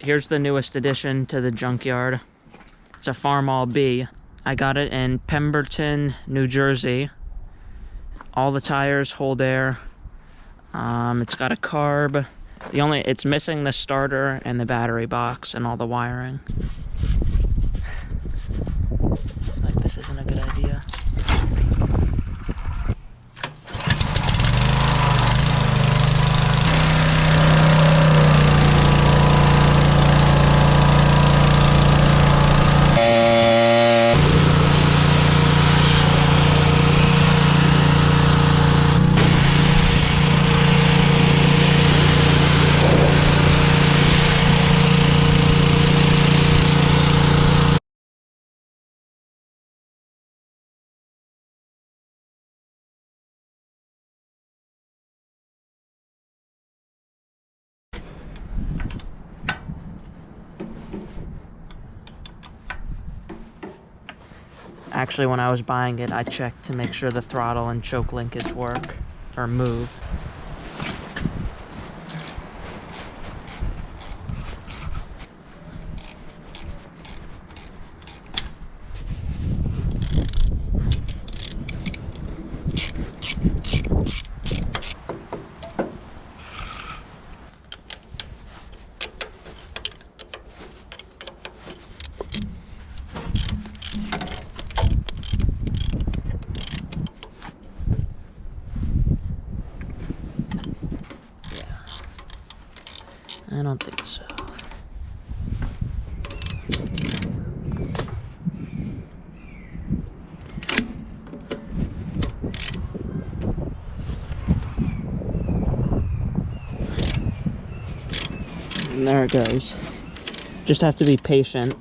here's the newest addition to the junkyard. It's a Farmall B. I got it in Pemberton, New Jersey. All the tires hold air. It's got a carb. It's missing the starter and the battery box and all the wiring. Like, this isn't a good idea. Actually, when I was buying it, I checked to make sure the throttle and choke linkage work, or move. I don't think so. And there it goes. Just have to be patient.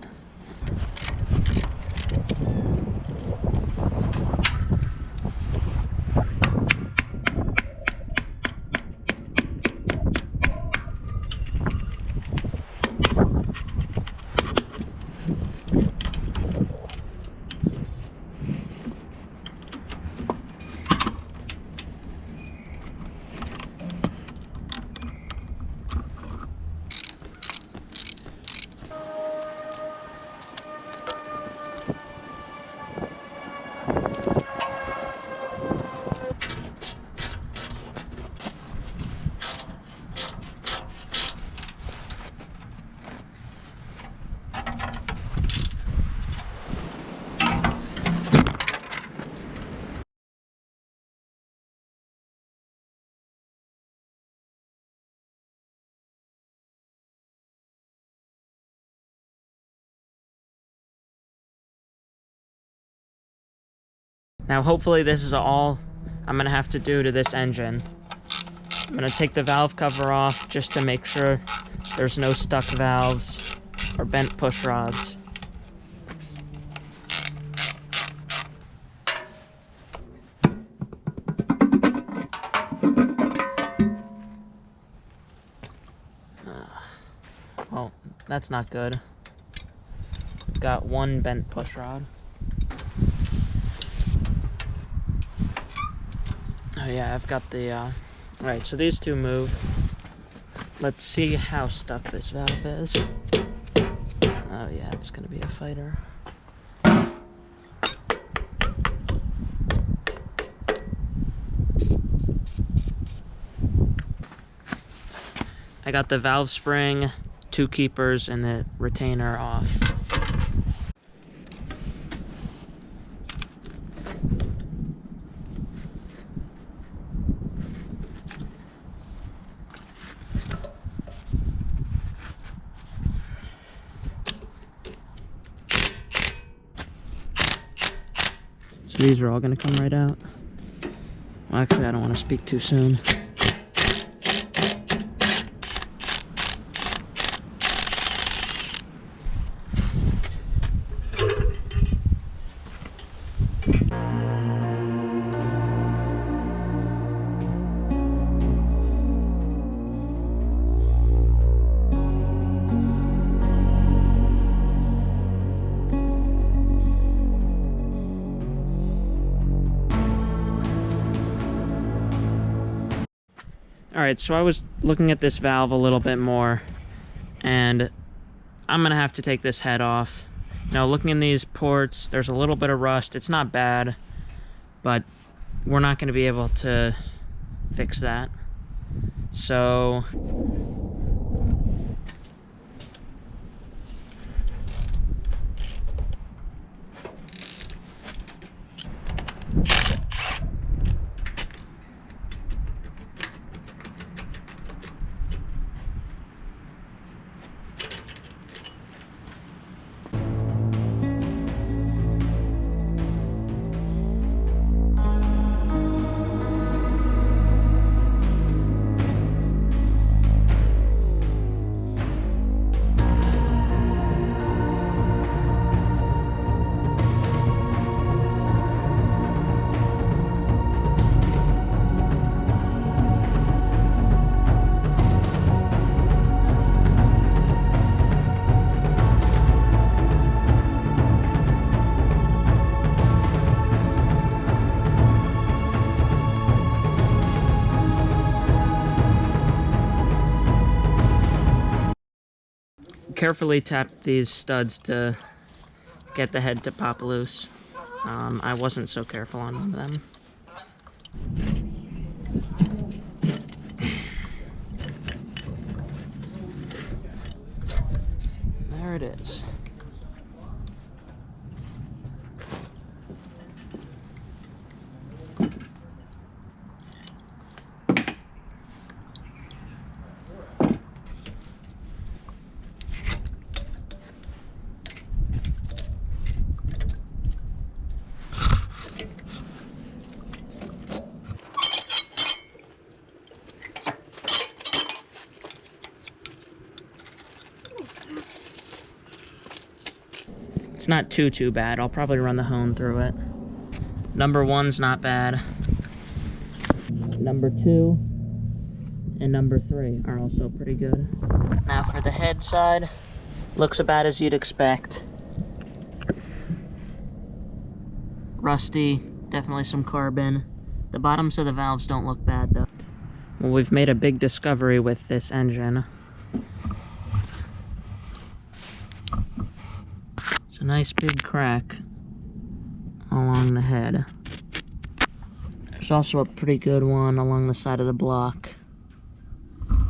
Now hopefully this is all I'm gonna have to do to this engine. I'm gonna take the valve cover off just to make sure there's no stuck valves or bent push rods. Well, that's not good. Got one bent push rod. Oh yeah, I've got the, Alright, so these two move. Let's see how stuck this valve is. Oh yeah, it's gonna be a fighter. I got the valve spring, two keepers, and the retainer off. So these are all going to come right out. Well, actually, I don't want to speak too soon. Alright, so I was looking at this valve a little bit more, and I'm gonna have to take this head off. Now, looking in these ports, there's a little bit of rust. It's not bad, but we're not gonna be able to fix that. So carefully tap these studs to get the head to pop loose. I wasn't so careful on one of them. There it is. It's not too bad. I'll probably run the hone through it. Number 1's not bad. Number 2 and number 3 are also pretty good. Now for the head side, looks about as you'd expect. Rusty, definitely some carbon. The bottoms of the valves don't look bad though. Well, we've made a big discovery with this engine. It's a nice big crack along the head. There's also a pretty good one along the side of the block.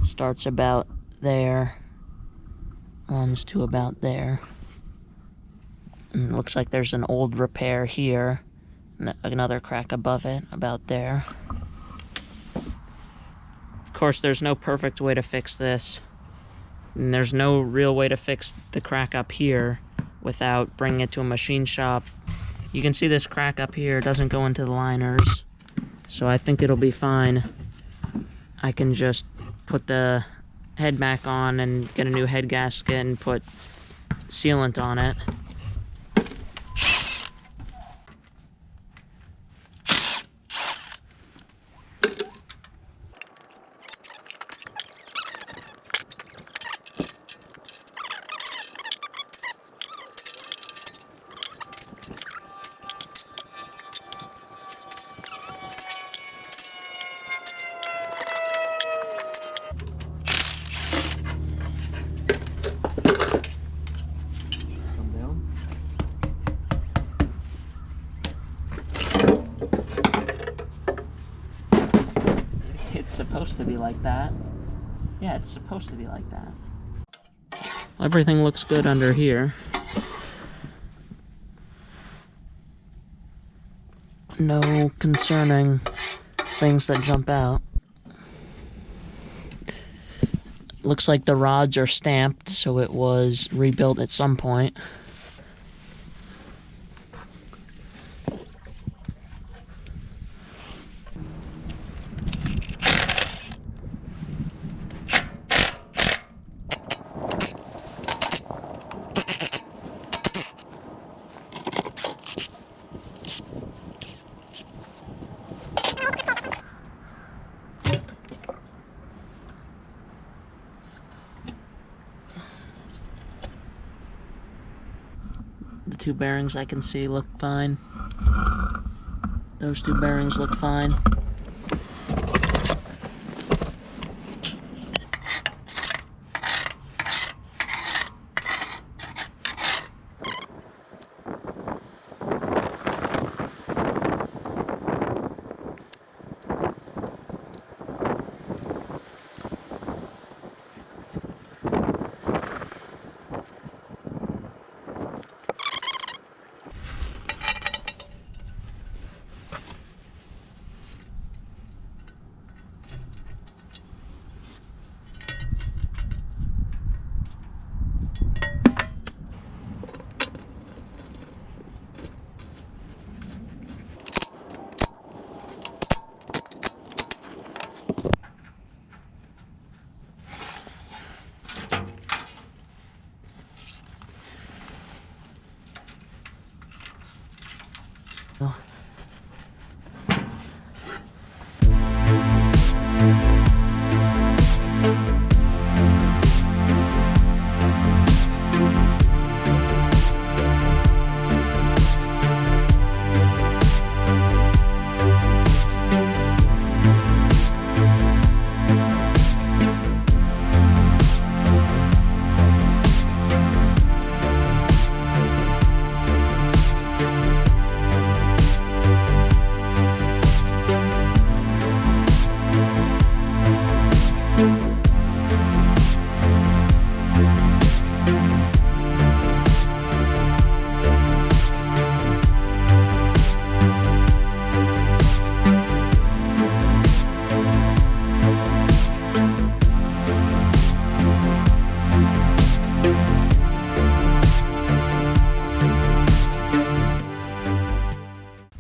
Starts about there, runs to about there. And it looks like there's an old repair here, and another crack above it, about there. Of course, there's no perfect way to fix this, and there's no real way to fix the crack up here without bringing it to a machine shop. You can see this crack up here doesn't go into the liners, so I think it'll be fine. I can just put the head back on and get a new head gasket and put sealant on it. Supposed to be like that. Yeah, it's supposed to be like that. Everything looks good under here. No concerning things that jump out. Looks like the rods are stamped, so it was rebuilt at some point. The two bearings I can see look fine. Those two bearings look fine.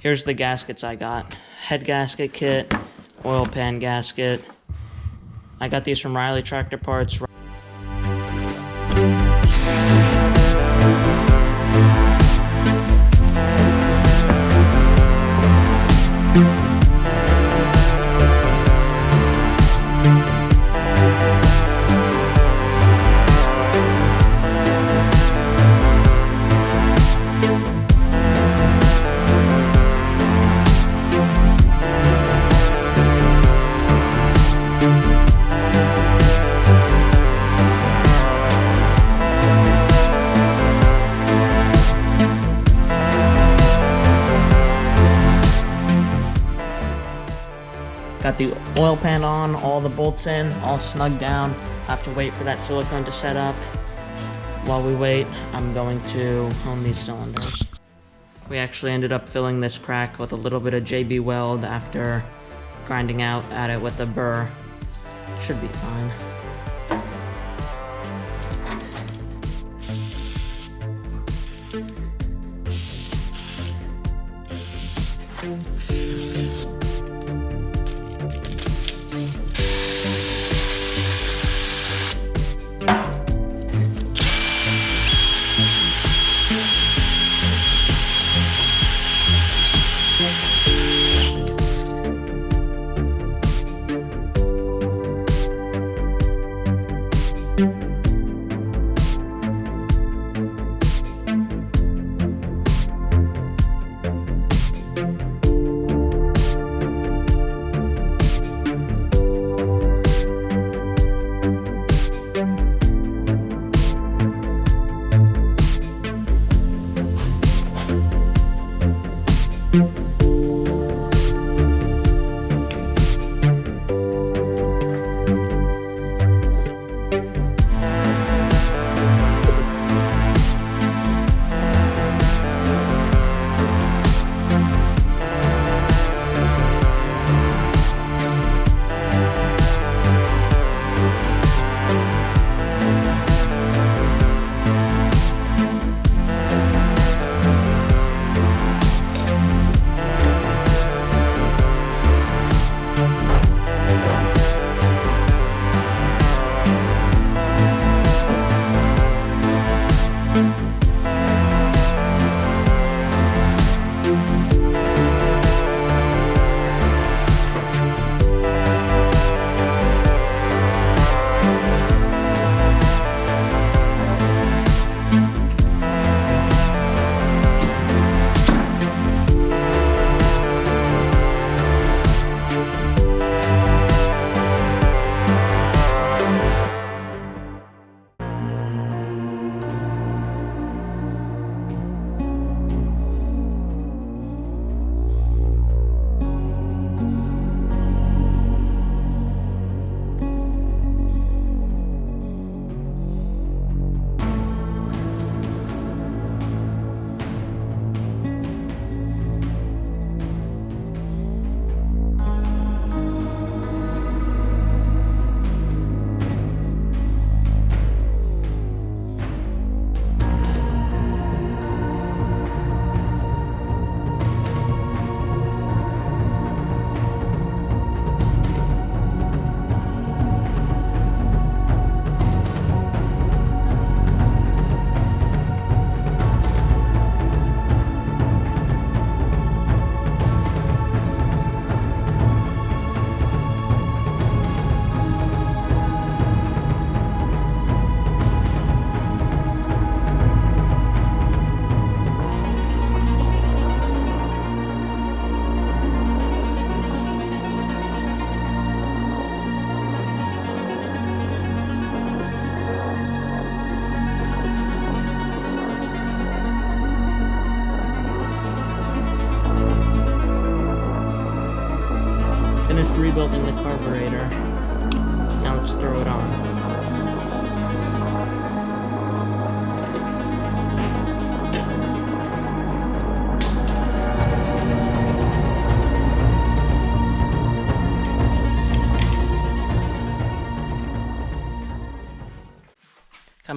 Here's the gaskets I got. Head gasket kit, oil pan gasket. I got these from Riley Tractor Parts. Got the oil pan on, all the bolts in, all snug down. Have to wait for that silicone to set up. While we wait, I'm going to hone these cylinders. We actually ended up filling this crack with a little bit of JB Weld after grinding out at it with a burr. Should be fine.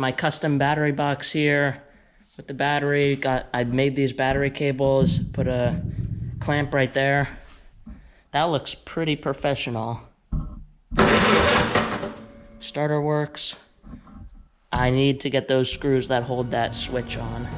my custom battery box here with the battery. I made these battery cables, put a clamp right there. That looks pretty professional. Starter works. I need to get those screws that hold that switch on.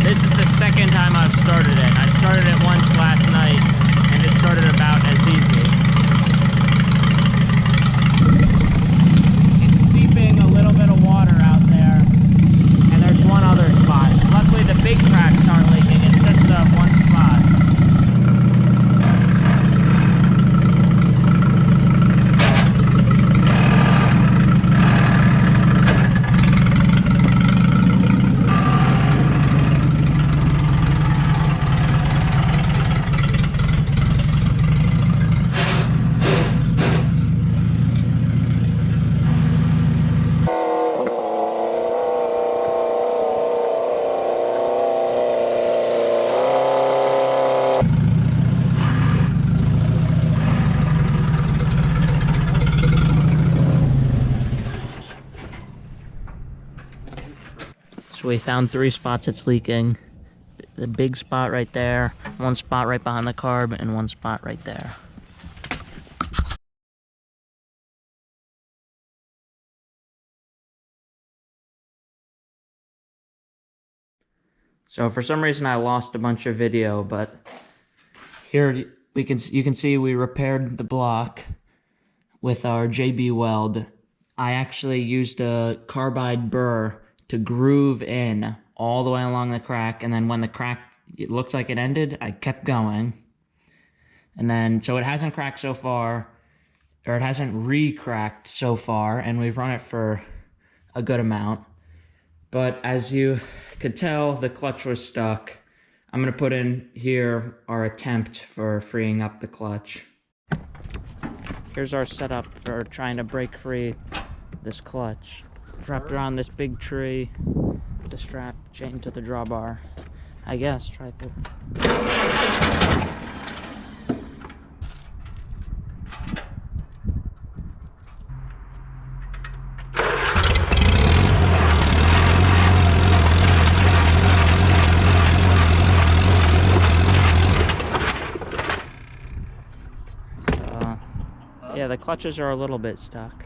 This is the second time I've started it. I started it once last night, and it started about as easy. It's seeping a little bit of water out there, and there's one other spot. Luckily, the big cracks aren't leaking. It's just one spot. So we found 3 spots it's leaking. The big spot right there, one spot right behind the carb, and one spot right there. So for some reason I lost a bunch of video, but here you can see we repaired the block with our JB weld. I actually used a carbide burr to groove in all the way along the crack, and then when the crack, it looks like it ended, I kept going. And then, so it hasn't cracked so far, or it hasn't re-cracked so far, and we've run it for a good amount. But as you could tell, the clutch was stuck. I'm gonna put in here our attempt for freeing up the clutch. Here's our setup for trying to break free this clutch. Wrapped around this big tree, the strap chained to the drawbar. I guess, try to. Yeah, the clutches are a little bit stuck.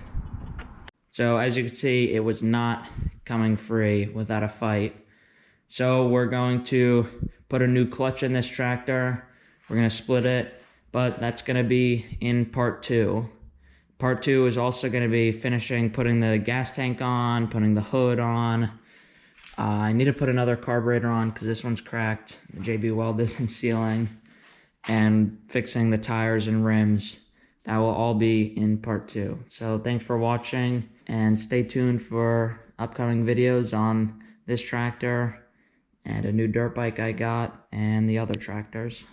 So as you can see, it was not coming free without a fight. So we're going to put a new clutch in this tractor. We're going to split it, but that's going to be in part 2. Part 2 is also going to be finishing putting the gas tank on, putting the hood on. I need to put another carburetor on because this one's cracked. The JB weld isn't sealing. And fixing the tires and rims. That will all be in part 2. So thanks for watching, and stay tuned for upcoming videos on this tractor and a new dirt bike I got and the other tractors.